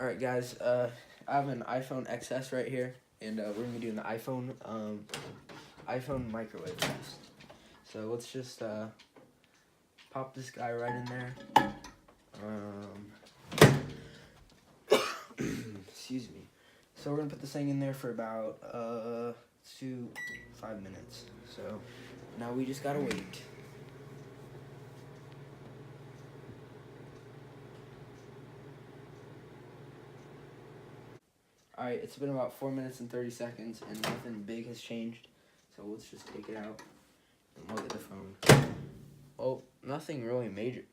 Alright guys, I have an iPhone XS right here, and we're going to be doing the iPhone microwave test. So let's just pop this guy right in there. Excuse me. So we're going to put this thing in there for about 5 minutes. So now we just got to wait. Alright, it's been about 4 minutes and 30 seconds, and nothing big has changed. So let's just take it out and look at the phone. Oh, nothing really major